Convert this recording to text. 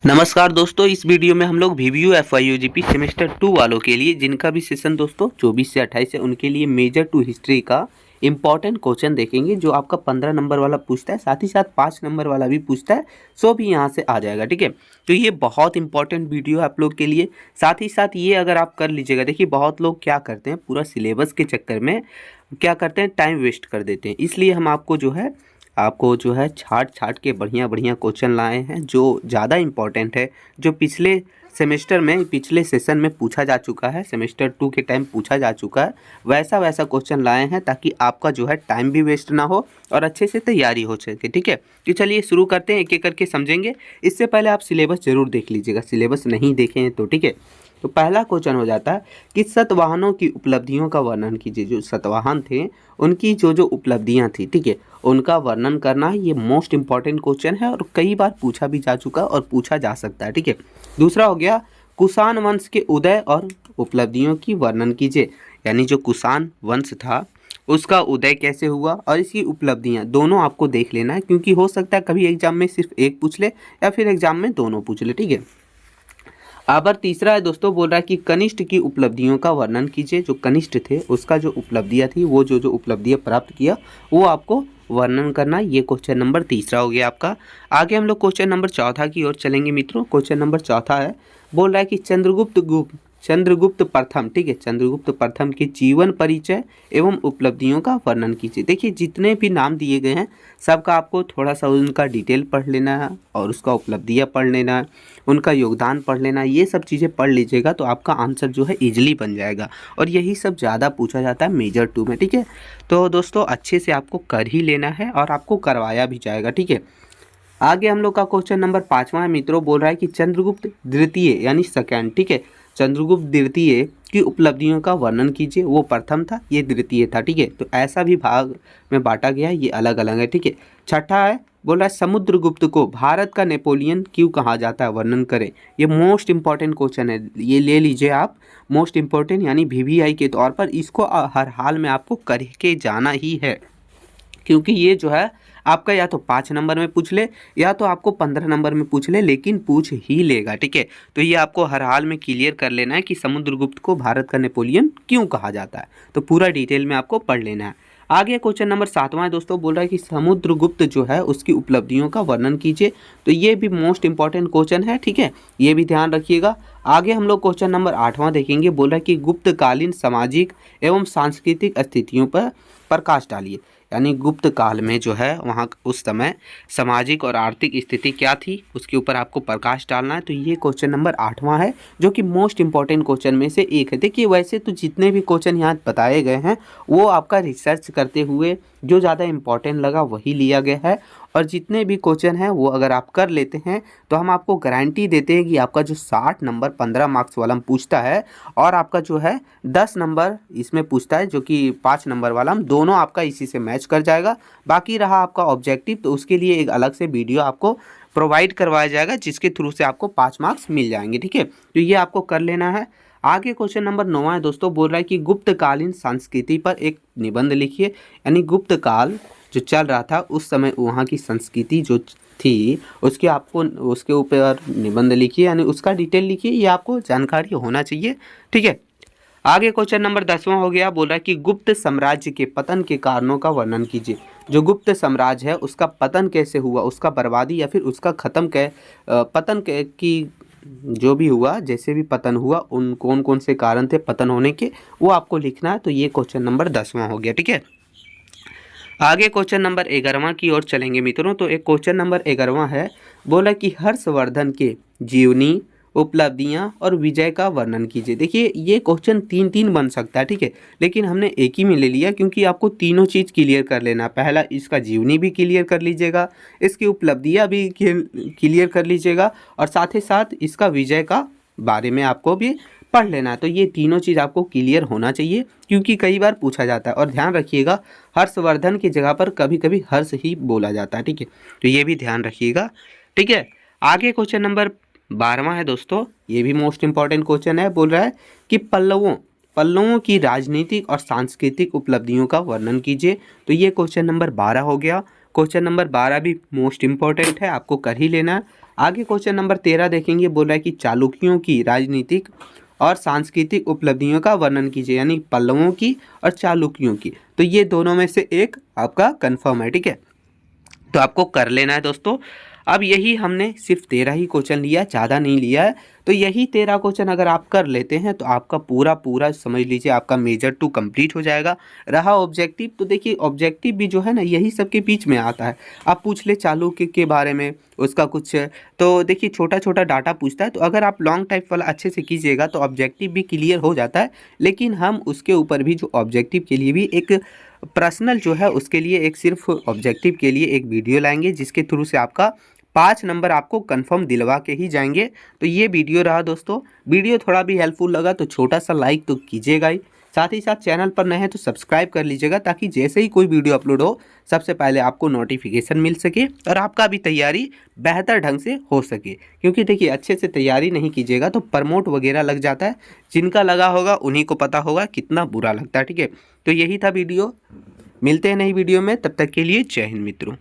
नमस्कार दोस्तों, इस वीडियो में हम लोग वीवीयू FYUGP सेमेस्टर 2 वालों के लिए जिनका भी सेशन दोस्तों 24 से 28 है उनके लिए मेजर टू हिस्ट्री का इंपॉर्टेंट क्वेश्चन देखेंगे जो आपका 15 नंबर वाला पूछता है, साथ ही साथ 5 नंबर वाला भी पूछता है। सो भी यहाँ से आ जाएगा। ठीक है, तो ये बहुत इंपॉर्टेंट वीडियो है आप लोग के लिए। साथ ही साथ ये अगर आप कर लीजिएगा, देखिए बहुत लोग क्या करते हैं, पूरा सिलेबस के चक्कर में क्या करते हैं, टाइम वेस्ट कर देते हैं। इसलिए हम आपको जो है छाट छाट के बढ़िया बढ़िया क्वेश्चन लाए हैं जो ज़्यादा इम्पोर्टेंट है, जो पिछले सेमेस्टर में पिछले सेशन में पूछा जा चुका है, सेमेस्टर 2 के टाइम पूछा जा चुका है। वैसा वैसा क्वेश्चन लाए हैं ताकि आपका जो है टाइम भी वेस्ट ना हो और अच्छे से तैयारी हो सके। ठीक है, तो चलिए शुरू करते हैं, एक एक करके समझेंगे। इससे पहले आप सिलेबस जरूर देख लीजिएगा, सिलेबस नहीं देखे हैं तो। ठीक है, तो पहला क्वेश्चन हो जाता है कि सतवाहनों की उपलब्धियों का वर्णन कीजिए। जो सतवाहन थे उनकी जो जो उपलब्धियां थी, ठीक है, उनका वर्णन करना, ये मोस्ट इंपॉर्टेंट क्वेश्चन है और कई बार पूछा भी जा चुका और पूछा जा सकता है। ठीक है, दूसरा हो गया कुषाण वंश के उदय और उपलब्धियों की वर्णन कीजिए। यानी जो कुषाण वंश था उसका उदय कैसे हुआ और इसकी उपलब्धियां, दोनों आपको देख लेना है, क्योंकि हो सकता है कभी एग्जाम में सिर्फ एक पूछ ले या फिर एग्जाम में दोनों पूछ ले। ठीक है, अब तीसरा है दोस्तों, बोल रहा है कि कनिष्ठ की उपलब्धियों का वर्णन कीजिए। जो कनिष्ठ थे उसका जो उपलब्धियां थी, वो जो जो उपलब्धियां प्राप्त किया वो आपको वर्णन करना। ये क्वेश्चन नंबर तीसरा हो गया आपका। आगे हम लोग क्वेश्चन नंबर चौथा की ओर चलेंगे मित्रों। क्वेश्चन नंबर चौथा है, बोल रहा है कि चंद्रगुप्त प्रथम, ठीक है, चंद्रगुप्त प्रथम के जीवन परिचय एवं उपलब्धियों का वर्णन कीजिए। देखिए जितने भी नाम दिए गए हैं सबका आपको थोड़ा सा उनका डिटेल पढ़ लेना है और उसका उपलब्धियां पढ़ लेना है, उनका योगदान पढ़ लेना है। ये सब चीज़ें पढ़ लीजिएगा तो आपका आंसर जो है इजीली बन जाएगा और यही सब ज़्यादा पूछा जाता है मेजर 2 में। ठीक है, तो दोस्तों अच्छे से आपको कर ही लेना है और आपको करवाया भी जाएगा। ठीक है, आगे हम लोग का क्वेश्चन नंबर 5वां है मित्रों। बोल रहा है कि चंद्रगुप्त द्वितीय यानी सेकेंड, ठीक है, चंद्रगुप्त द्वितीय की उपलब्धियों का वर्णन कीजिए। वो प्रथम था, ये द्वितीय था। ठीक है, तो ऐसा भी भाग में बांटा गया है, ये अलग अलग है। ठीक है, छठा है, बोल रहा है समुद्रगुप्त को भारत का नेपोलियन क्यों कहा जाता है, वर्णन करें। ये मोस्ट इंपॉर्टेंट क्वेश्चन है, ये ले लीजिए आप, मोस्ट इंपॉर्टेंट यानी VVI के तौर पर इसको हर हाल में आपको करके जाना ही है, क्योंकि ये जो है आपका या तो 5 नंबर में पूछ ले या तो आपको 15 नंबर में पूछ ले, लेकिन पूछ ही लेगा। ठीक है, तो ये आपको हर हाल में क्लियर कर लेना है कि समुद्रगुप्त को भारत का नेपोलियन क्यों कहा जाता है, तो पूरा डिटेल में आपको पढ़ लेना है। आगे क्वेश्चन नंबर 7वां है दोस्तों। बोल रहा है कि समुद्रगुप्त जो है उसकी उपलब्धियों का वर्णन कीजिए। तो ये भी मोस्ट इंपॉर्टेंट क्वेश्चन है। ठीक है, ये भी ध्यान रखिएगा। आगे हम लोग क्वेश्चन नंबर 8वां देखेंगे। बोल रहा है कि गुप्तकालीन सामाजिक एवं सांस्कृतिक स्थितियों पर प्रकाश डालिए। यानी गुप्त काल में जो है वहाँ उस समय सामाजिक और आर्थिक स्थिति क्या थी उसके ऊपर आपको प्रकाश डालना है। तो ये क्वेश्चन नंबर 8वां है जो कि मोस्ट इंपॉर्टेंट क्वेश्चन में से एक है। देखिए वैसे तो जितने भी क्वेश्चन यहाँ बताए गए हैं वो आपका रिसर्च करते हुए जो ज़्यादा इम्पोर्टेंट लगा वही लिया गया है, और जितने भी क्वेश्चन हैं वो अगर आप कर लेते हैं तो हम आपको गारंटी देते हैं कि आपका जो 60 नंबर 15 मार्क्स वाला हम पूछता है और आपका जो है 10 नंबर इसमें पूछता है जो कि 5 नंबर वाला, हम दोनों आपका इसी से मैच कर जाएगा। बाकी रहा आपका ऑब्जेक्टिव, तो उसके लिए एक अलग से वीडियो आपको प्रोवाइड करवाया जाएगा जिसके थ्रू से आपको 5 मार्क्स मिल जाएंगे। ठीक है, तो ये आपको कर लेना है। आगे क्वेश्चन नंबर 9 है दोस्तों। बोल रहा है कि गुप्तकालीन संस्कृति पर एक निबंध लिखिए। यानी गुप्त काल जो चल रहा था उस समय वहाँ की संस्कृति जो थी उसके आपको उसके ऊपर निबंध लिखिए, यानी उसका डिटेल लिखिए, ये आपको जानकारी होना चाहिए। ठीक है, आगे क्वेश्चन नंबर 10वां हो गया। बोल रहा है कि गुप्त साम्राज्य के पतन के कारणों का वर्णन कीजिए। जो गुप्त साम्राज्य है उसका पतन कैसे हुआ, उसका बर्बादी या फिर उसका पतन की जो भी हुआ, जैसे भी पतन हुआ, उन कौन कौन से कारण थे पतन होने के, वो आपको लिखना है। तो ये क्वेश्चन नंबर 10वां हो गया। ठीक है, आगे क्वेश्चन नंबर 11वां की ओर चलेंगे मित्रों। तो एक क्वेश्चन नंबर 11वां है, बोला कि हर्षवर्धन के जीवनी, उपलब्धियां और विजय का वर्णन कीजिए। देखिए ये क्वेश्चन 3-3 बन सकता है, ठीक है, लेकिन हमने एक ही में ले लिया क्योंकि आपको तीनों चीज़ क्लियर कर लेना। पहला इसका जीवनी भी क्लियर कर लीजिएगा, इसकी उपलब्धियां भी क्लियर कर लीजिएगा और साथ ही साथ इसका विजय का बारे में आपको भी पढ़ लेना है। तो ये तीनों चीज़ आपको क्लियर होना चाहिए क्योंकि कई बार पूछा जाता है। और ध्यान रखिएगा हर्षवर्धन की जगह पर कभी कभी हर्ष ही बोला जाता है। ठीक है, तो ये भी ध्यान रखिएगा। ठीक है, आगे क्वेश्चन नंबर 12वां है दोस्तों। ये भी मोस्ट इंपॉर्टेंट क्वेश्चन है। बोल रहा है कि पल्लवों की राजनीतिक और सांस्कृतिक उपलब्धियों का वर्णन कीजिए। तो ये क्वेश्चन नंबर 12 हो गया। क्वेश्चन नंबर 12 भी मोस्ट इंपॉर्टेंट है, आपको कर ही लेना है। आगे क्वेश्चन नंबर 13 देखेंगे, बोल रहा है कि चालुक्यों की राजनीतिक और सांस्कृतिक उपलब्धियों का वर्णन कीजिए, यानी पल्लवों की और चालुक्यों की। तो ये दोनों में से एक आपका कन्फर्म है, ठीक है, तो आपको कर लेना है दोस्तों। अब यही हमने सिर्फ 13 ही क्वेश्चन लिया, ज़्यादा नहीं लिया है। तो यही 13 क्वेश्चन अगर आप कर लेते हैं तो आपका पूरा समझ लीजिए आपका मेजर 2 कंप्लीट हो जाएगा। रहा ऑब्जेक्टिव, तो देखिए ऑब्जेक्टिव भी जो है ना यही सब के बीच में आता है। आप पूछ ले चालुक्य के बारे में, उसका कुछ, तो देखिए छोटा छोटा डाटा पूछता है। तो अगर आप लॉन्ग टाइप वाला अच्छे से कीजिएगा तो ऑब्जेक्टिव भी क्लियर हो जाता है। लेकिन हम उसके ऊपर भी जो ऑब्जेक्टिव के लिए भी एक पर्सनल जो है उसके लिए एक सिर्फ ऑब्जेक्टिव के लिए एक वीडियो लाएंगे, जिसके थ्रू से आपका 5 नंबर आपको कंफर्म दिलवा के ही जाएंगे। तो ये वीडियो रहा दोस्तों। वीडियो थोड़ा भी हेल्पफुल लगा तो छोटा सा लाइक तो कीजिएगा ही, साथ ही साथ चैनल पर नए हैं तो सब्सक्राइब कर लीजिएगा, ताकि जैसे ही कोई वीडियो अपलोड हो सबसे पहले आपको नोटिफिकेशन मिल सके और आपका भी तैयारी बेहतर ढंग से हो सके। क्योंकि देखिए अच्छे से तैयारी नहीं कीजिएगा तो प्रमोट वगैरह लग जाता है, जिनका लगा होगा उन्हीं को पता होगा कितना बुरा लगता है, ठीक है। तो यही था वीडियो, मिलते हैं नई वीडियो में, तब तक के लिए जय हिंद मित्रों।